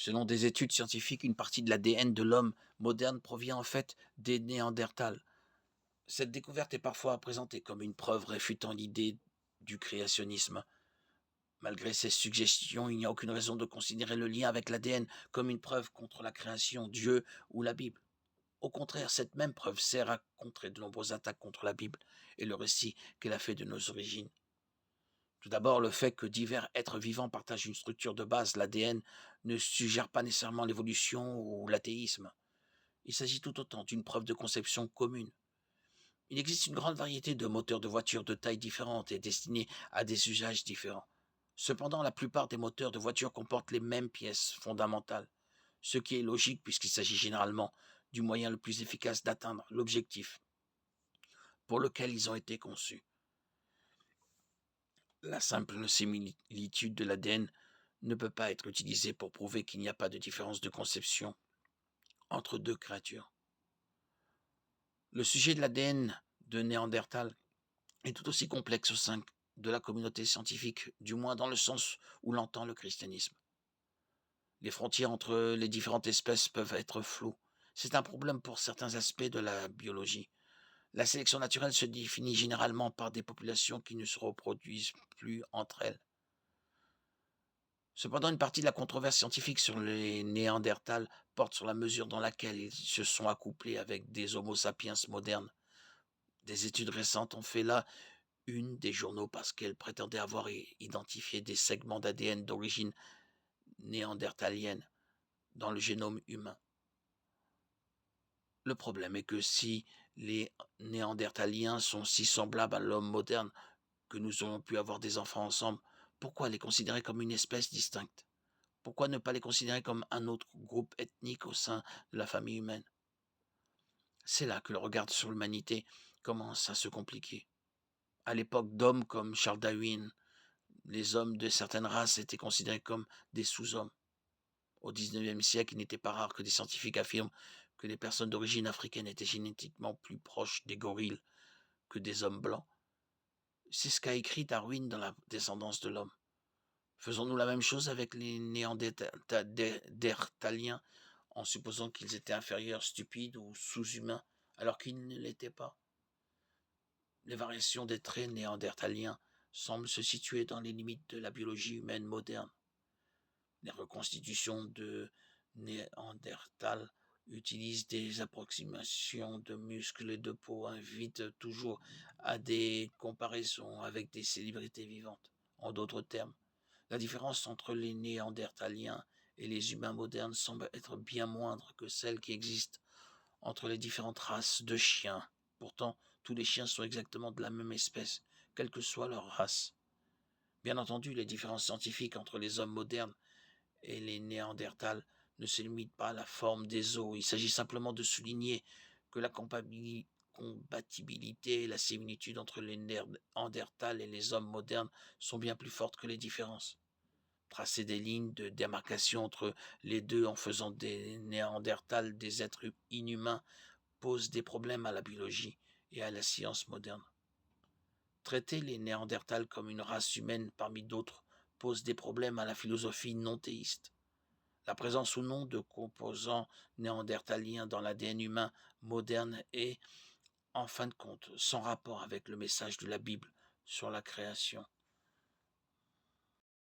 Selon des études scientifiques, une partie de l'ADN de l'homme moderne provient en fait des Néandertals. Cette découverte est parfois présentée comme une preuve réfutant l'idée du créationnisme. Malgré ces suggestions, il n'y a aucune raison de considérer le lien avec l'ADN comme une preuve contre la création, Dieu ou la Bible. Au contraire, cette même preuve sert à contrer de nombreuses attaques contre la Bible et le récit qu'elle a fait de nos origines. Tout d'abord, le fait que divers êtres vivants partagent une structure de base, l'ADN, ne suggère pas nécessairement l'évolution ou l'athéisme. Il s'agit tout autant d'une preuve de conception commune. Il existe une grande variété de moteurs de voitures de tailles différentes et destinés à des usages différents. Cependant, la plupart des moteurs de voitures comportent les mêmes pièces fondamentales, ce qui est logique puisqu'il s'agit généralement du moyen le plus efficace d'atteindre l'objectif pour lequel ils ont été conçus. La simple similitude de l'ADN ne peut pas être utilisée pour prouver qu'il n'y a pas de différence de conception entre deux créatures. Le sujet de l'ADN de Néandertal est tout aussi complexe au sein de la communauté scientifique, du moins dans le sens où l'entend le christianisme. Les frontières entre les différentes espèces peuvent être floues. C'est un problème pour certains aspects de la biologie. La sélection naturelle se définit généralement par des populations qui ne se reproduisent plus entre elles. Cependant, une partie de la controverse scientifique sur les Néandertals porte sur la mesure dans laquelle ils se sont accouplés avec des Homo sapiens modernes. Des études récentes ont fait là une des journaux parce qu'elle prétendait avoir identifié des segments d'ADN d'origine néandertalienne dans le génome humain. Le problème est que si les néandertaliens sont si semblables à l'homme moderne que nous aurions pu avoir des enfants ensemble, pourquoi les considérer comme une espèce distincte? Pourquoi ne pas les considérer comme un autre groupe ethnique au sein de la famille humaine? C'est là que le regard sur l'humanité commence à se compliquer. À l'époque d'hommes comme Charles Darwin, les hommes de certaines races étaient considérés comme des sous-hommes. Au XIXe siècle, il n'était pas rare que des scientifiques affirment que les personnes d'origine africaine étaient génétiquement plus proches des gorilles que des hommes blancs. C'est ce qu'a écrit Darwin dans La descendance de l'homme. Faisons-nous la même chose avec les néandertaliens en supposant qu'ils étaient inférieurs, stupides ou sous-humains, alors qu'ils ne l'étaient pas? Les variations des traits néandertaliens semblent se situer dans les limites de la biologie humaine moderne. Les reconstitutions de Néandertal utilisent des approximations de muscles et de peau, invitent toujours à des comparaisons avec des célébrités vivantes. En d'autres termes, la différence entre les Néandertaliens et les humains modernes semble être bien moindre que celle qui existe entre les différentes races de chiens. Pourtant, tous les chiens sont exactement de la même espèce, quelle que soit leur race. Bien entendu, les différences scientifiques entre les hommes modernes et les Néandertals ne se limitent pas à la forme des os. Il s'agit simplement de souligner que la compatibilité et la similitude entre les Néandertals et les hommes modernes sont bien plus fortes que les différences. Tracer des lignes de démarcation entre les deux en faisant des Néandertals des êtres inhumains pose des problèmes à la biologie et à la science moderne. Traiter les Néandertals comme une race humaine parmi d'autres pose des problèmes à la philosophie non théiste. La présence ou non de composants néandertaliens dans l'ADN humain moderne est, en fin de compte, sans rapport avec le message de la Bible sur la création.